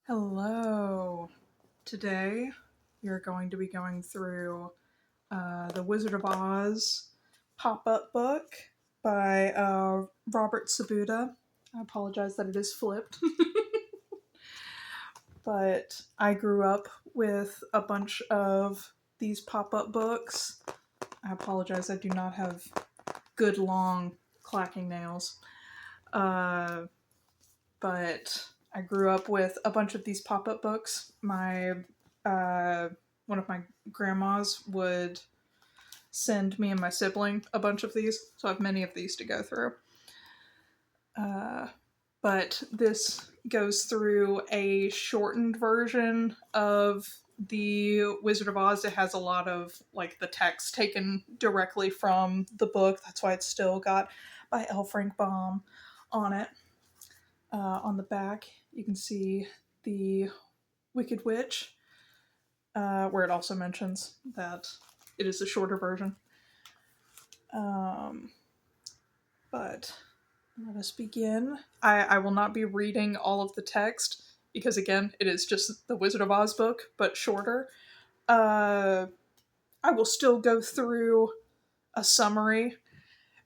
Hello. Today you're going to be going through the Wizard of Oz pop-up book by Robert Sabuda. I apologize that it is flipped. But I grew up with a bunch of these pop-up books. I apologize, I do not have good long clacking nails. But I grew up with a bunch of these pop-up books. One of my grandmas would send me and my sibling a bunch of these, so I have many of these to go through. But this goes through a shortened version of the Wizard of Oz. It has a lot of like the text taken directly from the book. That's why it's still got by L. Frank Baum on it. On the back, you can see the Wicked Witch, where it also mentions that it is a shorter version. But let us begin. I will not be reading all of the text because, again, it is just the Wizard of Oz book, but shorter. I will still go through a summary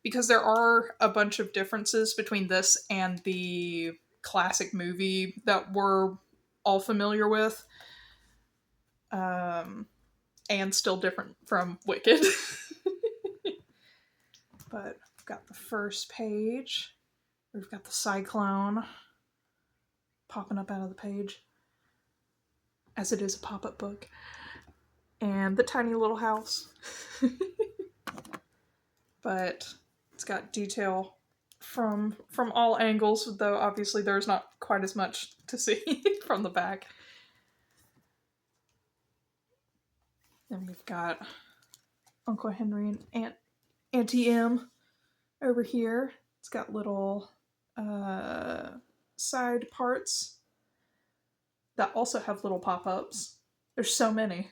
because there are a bunch of differences between this and the classic movie that we're all familiar with, and still different from Wicked. But we've got the first page. We've got the cyclone popping up out of the page, as it is a pop-up book, and the tiny little house. But it's got detail from all angles, though obviously there's not quite as much to see from the back. Then we've got Uncle Henry and Auntie M over here. It's got little side parts that also have little pop-ups. There's so many.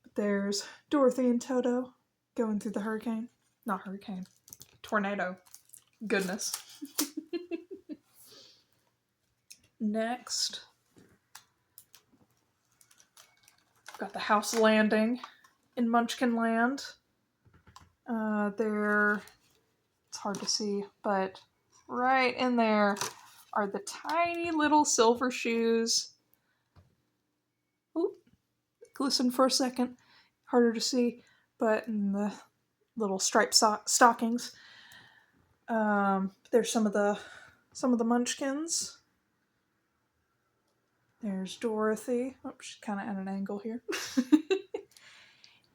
But there's Dorothy and Toto going through the hurricane. Not hurricane. Tornado. Goodness. Next, we've got the house landing in Munchkin Land. It's hard to see, but right in there are the tiny little silver shoes. Oop, glistened for a second. Harder to see, but in the little striped stockings. There's some of the Munchkins. There's Dorothy. Oh, she's kind of at an angle here.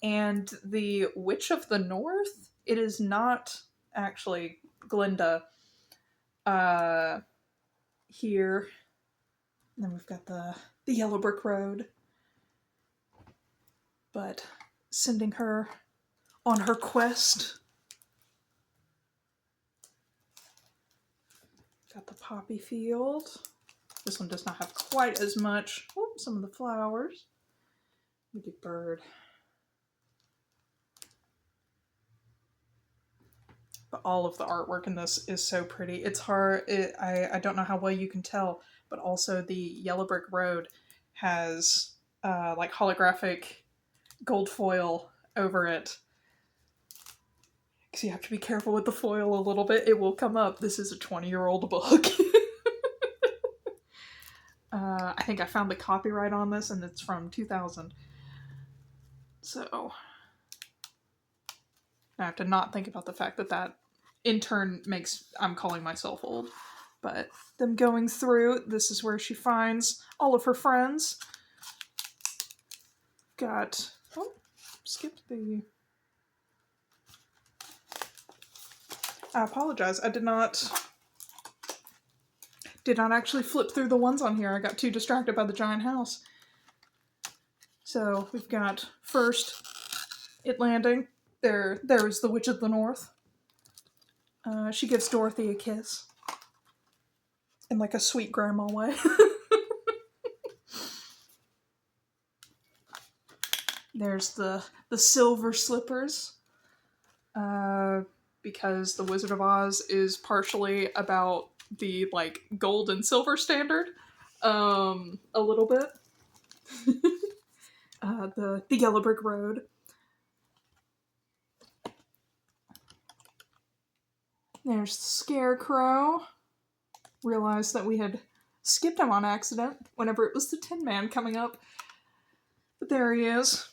And the Witch of the North. It is not actually Glinda. Here. And then we've got the Yellow Brick Road. But sending her on her quest. Got the poppy field. This one does not have quite as much. Oh, some of the flowers. Maybe bird. But all of the artwork in this is so pretty. It's hard. I don't know how well you can tell, but also the Yellow Brick Road has like holographic gold foil over it. Because you have to be careful with the foil a little bit. It will come up. This is a 20-year-old book. I think I found the copyright on this, and it's from 2000. So I have to not think about the fact that in turn makes I'm calling myself old. But them going through, this is where she finds all of her friends. Skipped the... I apologize. I did not actually flip through the ones on here. I got too distracted by the giant house. So we've got first it landing. There is the Witch of the North. She gives Dorothy a kiss. In like a sweet grandma way. There's the silver slippers. Because the Wizard of Oz is partially about the like gold and silver standard. a little bit. The yellow brick road. There's the Scarecrow. Realized that we had skipped him on accident whenever it was the Tin Man coming up. But there he is.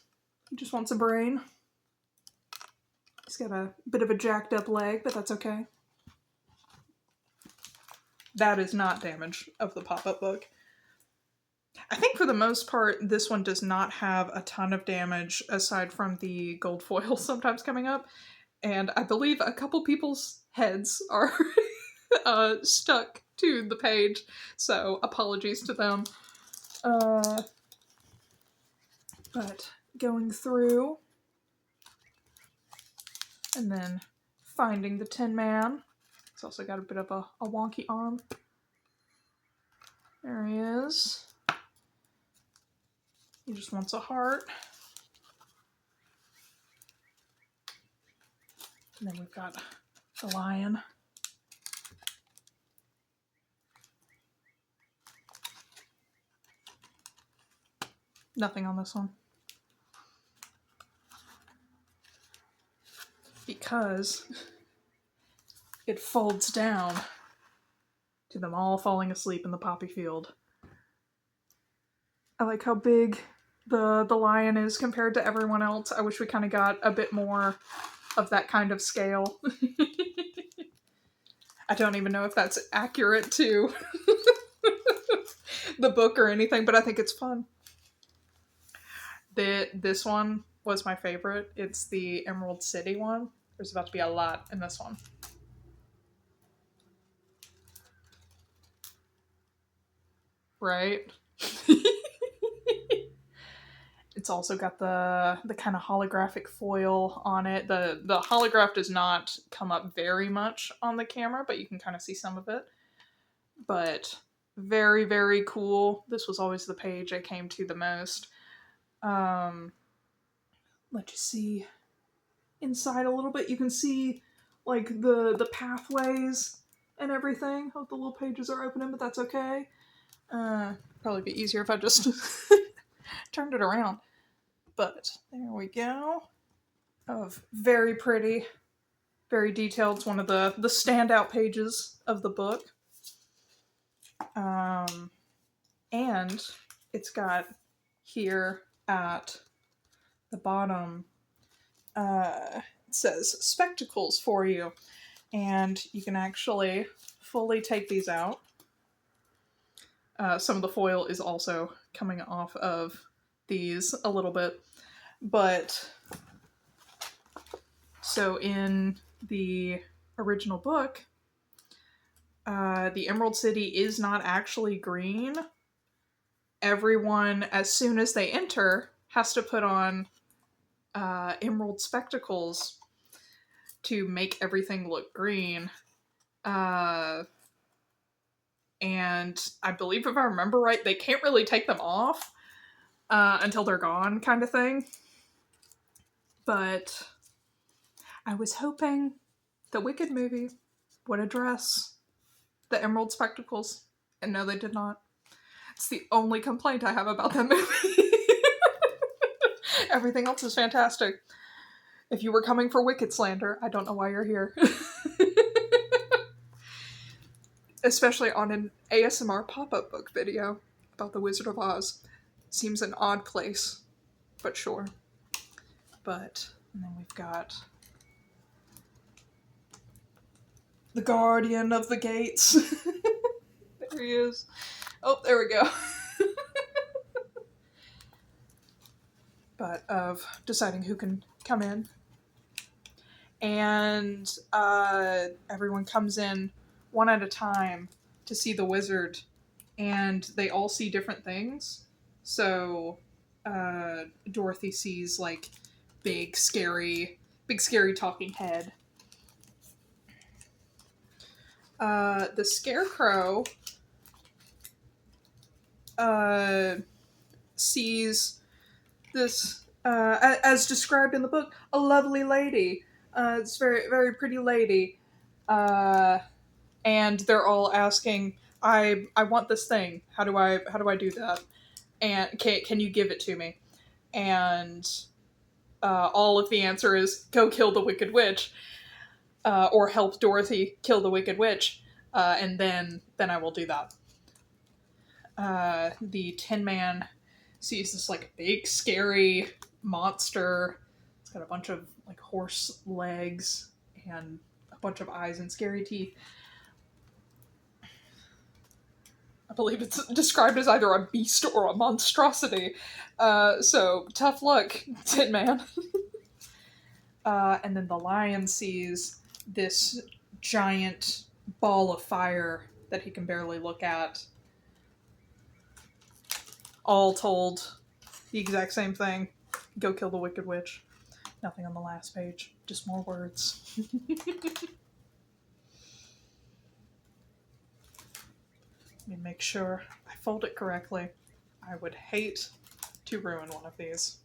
He just wants a brain. He's got a bit of a jacked up leg, but that's okay. That is not damage of the pop-up book. I think for the most part, this one does not have a ton of damage aside from the gold foil sometimes coming up. And I believe a couple people's heads are stuck to the page, so apologies to them. But going through and then finding the Tin Man. He's also got a bit of a wonky arm. There he is. He just wants a heart. And then we've got the lion. Nothing on this one. Because it folds down to them all falling asleep in the poppy field. I like how big the lion is compared to everyone else. I wish we kind of got a bit more of that kind of scale. I don't even know if that's accurate to the book or anything, but I think it's fun. This one was my favorite. It's the Emerald City one. There's about to be a lot in this one. Right? It's also got the kind of holographic foil on it. The holograph does not come up very much on the camera, but you can kind of see some of it. But very, very cool. This was always the page I came to the most. Let you see inside a little bit. You can see like the pathways and everything. Hope the little pages are opening, but that's okay. Probably be easier if I just turned it around. But there we go. Very pretty, very detailed. It's one of the standout pages of the book. And it's got here at the bottom, it says spectacles for you. And you can actually fully take these out. Some of the foil is also coming off of these a little bit. But so in the original book, the Emerald City is not actually green. Everyone, as soon as they enter, has to put on emerald spectacles to make everything look green. And I believe, if I remember right, they can't really take them off until they're gone, kind of thing. But I was hoping the Wicked movie would address the emerald spectacles, and no, they did not. It's the only complaint I have about that movie. Everything else is fantastic. If you were coming for Wicked slander, I don't know why you're here. Especially on an ASMR pop-up book video about the Wizard of Oz. Seems an odd place, but sure. But, and then we've got the Guardian of the Gates. There he is. Oh, there we go. But of deciding who can come in. And everyone comes in one at a time to see the wizard, and they all see different things. So Dorothy sees like big scary talking head. The Scarecrow sees this, as described in the book, a lovely lady. It's very, very pretty lady. And they're all asking, I want this thing. How do I do that? And can you give it to me? And all of the answer is go kill the Wicked Witch, or help Dorothy kill the Wicked Witch, and then I will do that. The Tin Man sees this like big scary monster. It's got a bunch of like horse legs and a bunch of eyes and scary teeth. I believe it's described as either a beast or a monstrosity. So tough luck, Tin Man. And then the lion sees this giant ball of fire that he can barely look at. All told the exact same thing. Go kill the Wicked Witch. Nothing on the last page. Just more words. Let me make sure I fold it correctly. I would hate to ruin one of these.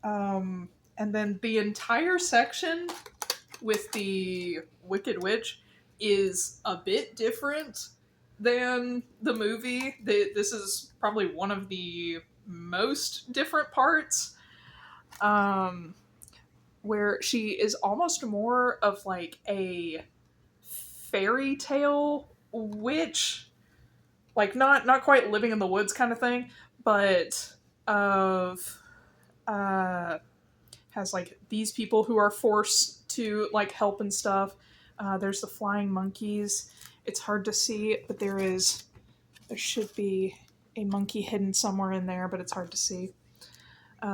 And then the entire section with the Wicked Witch is a bit different than the movie. This is probably one of the most different parts, where she is almost more of like a fairy tale witch, like not quite living in the woods kind of thing, but of has like these people who are forced to like help and stuff. There's the flying monkeys. It's hard to see, but there should be a monkey hidden somewhere in there, but it's hard to see.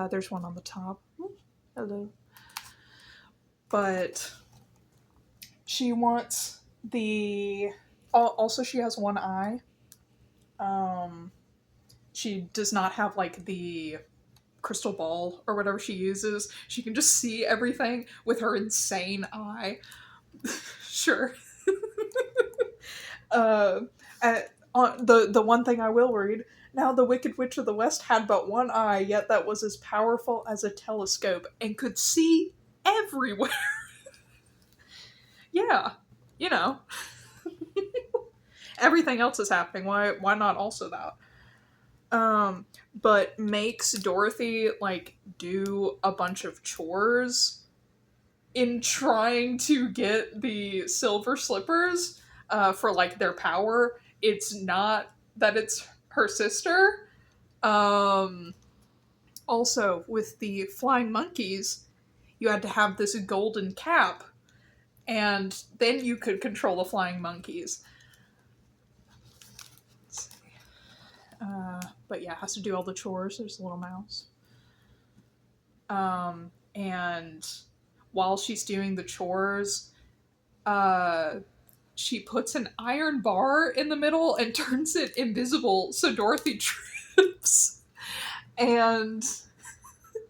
There's one on the top. Ooh, hello. But she wants also she has one eye. She does not have like the crystal ball or whatever she uses. She can just see everything with her insane eye. Sure. The one thing I will read, now the Wicked Witch of the West had but one eye, yet that was as powerful as a telescope and could see everywhere. Yeah, you know. Everything else is happening. Why not also that? But makes Dorothy like do a bunch of chores in trying to get the silver slippers for like their power. It's not that it's her sister. Also, with the flying monkeys, you had to have this golden cap, and then you could control the flying monkeys. But yeah, has to do all the chores. There's a little mouse. And while she's doing the chores, she puts an iron bar in the middle and turns it invisible so Dorothy trips and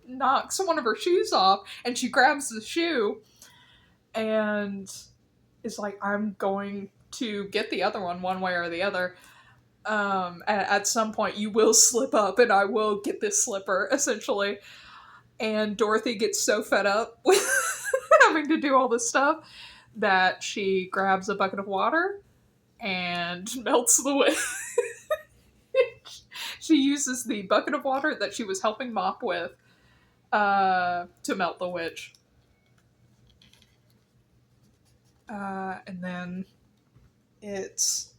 knocks one of her shoes off, and she grabs the shoe and is like, I'm going to get the other one way or the other. At some point you will slip up and I will get this slipper, essentially. And Dorothy gets so fed up with having to do all this stuff that she grabs a bucket of water and melts the witch. She uses the bucket of water that she was helping mop with to melt the witch. And then it's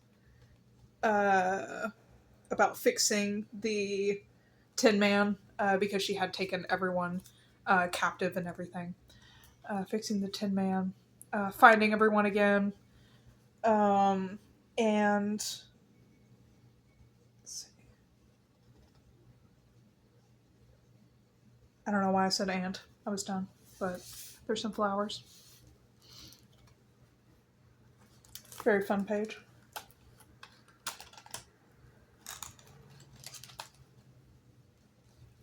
about fixing the Tin Man, because she had taken everyone captive and everything. Fixing the Tin Man, finding everyone again, and let's see. I don't know why I said and. I was done, but there's some flowers. Very fun page.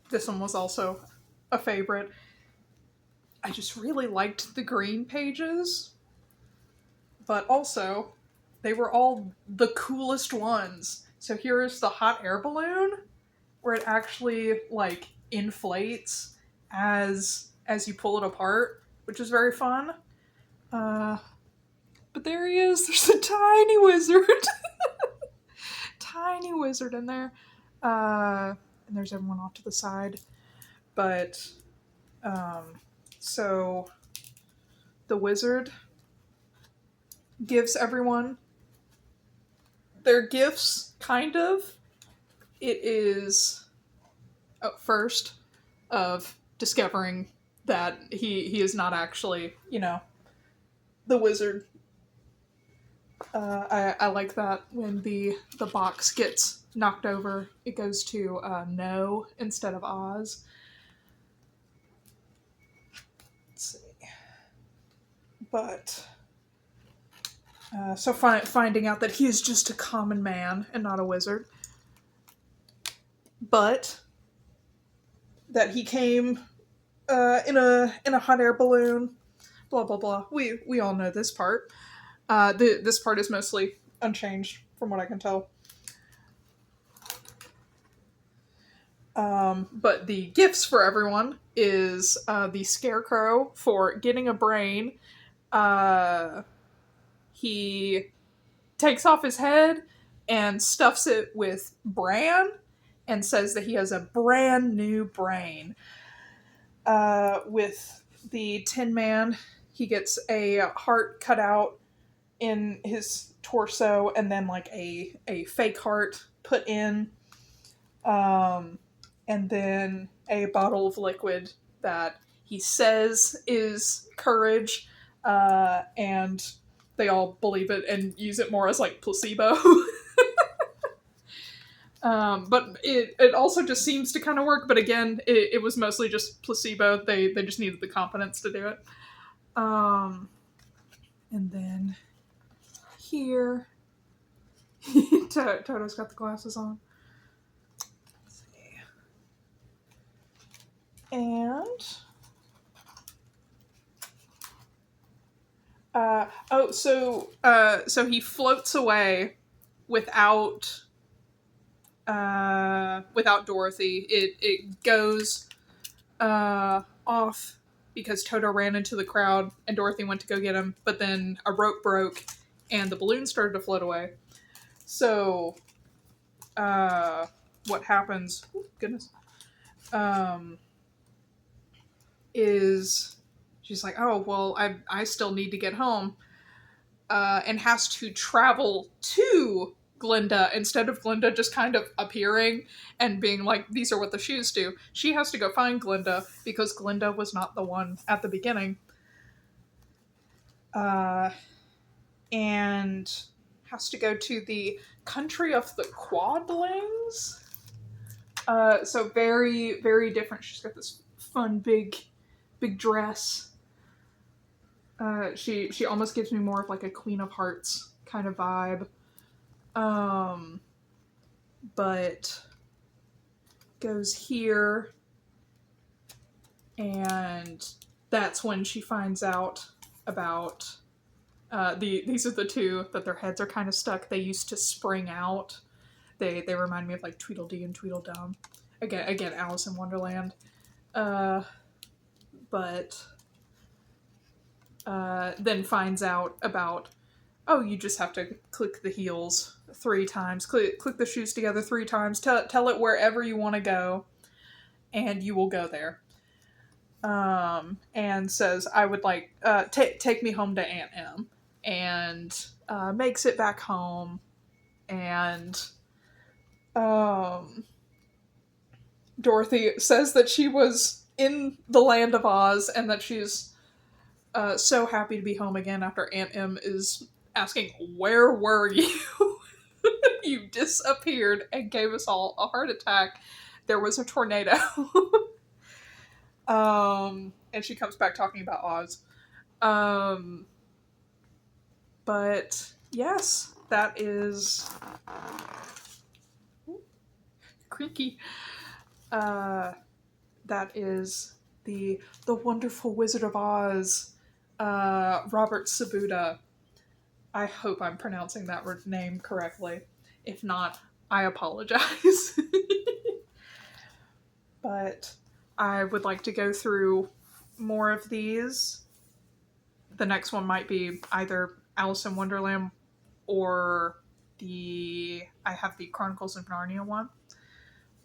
This one was also a favorite. I just really liked the green pages, but also they were all the coolest ones. So here is the hot air balloon, where it actually like inflates as you pull it apart, which is very fun. But but there he is. There's a tiny wizard. Tiny wizard in there. And there's everyone off to the side. But, so the wizard gives everyone their gifts, kind of. It is first of discovering that he is not actually, the wizard. I like that when the box gets knocked over, it goes to no instead of Oz. Let's see. But so finding out that he is just a common man and not a wizard, but that he came in a hot air balloon. Blah blah blah. We all know this part. This part is mostly unchanged from what I can tell. But the gifts for everyone is the Scarecrow for getting a brain. He takes off his head and stuffs it with bran and says that he has a brand new brain. With the Tin Man, he gets a heart cut out in his torso and then like a fake heart put in. And then a bottle of liquid that he says is courage, and they all believe it and use it more as like placebo. But it also just seems to kind of work, but again, it was mostly just placebo. They just needed the confidence to do it. And then here, Toto's got the glasses on. And so he floats away without Dorothy. It goes off because Toto ran into the crowd and Dorothy went to go get him, but then a rope broke and the balloon started to float away. So what happens? Oh, goodness. Is she's like, oh, well, I still need to get home, and has to travel to Glinda instead of Glinda just kind of appearing and being like, these are what the shoes do. She has to go find Glinda because Glinda was not the one at the beginning. And has to go to the country of the Quadlings. So very, very different. She's got this fun big dress. She almost gives me more of like a Queen of Hearts kind of vibe. But goes here, and that's when she finds out about these are the two that their heads are kind of stuck. They used to spring out. They remind me of like Tweedledee and Tweedledum. Again, Alice in Wonderland. But then finds out about, oh, you just have to click the heels 3 times. Click the shoes together 3 times. Tell it wherever you want to go, and you will go there. And says, I would like, take me home to Aunt Em. And makes it back home. And Dorothy says that she was in the land of Oz and that she's so happy to be home again after Aunt Em is asking, where were you? You disappeared and gave us all a heart attack. There was a tornado. And she comes back talking about Oz. But yes, that is creaky. That is the wonderful Wizard of Oz, Robert Sabuda. I hope I'm pronouncing that name correctly. If not, I apologize. But I would like to go through more of these. The next one might be either Alice in Wonderland, or I have the Chronicles of Narnia one.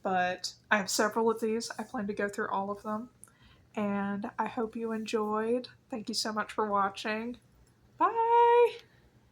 But I have several of these. I plan to go through all of them. And I hope you enjoyed. Thank you so much for watching.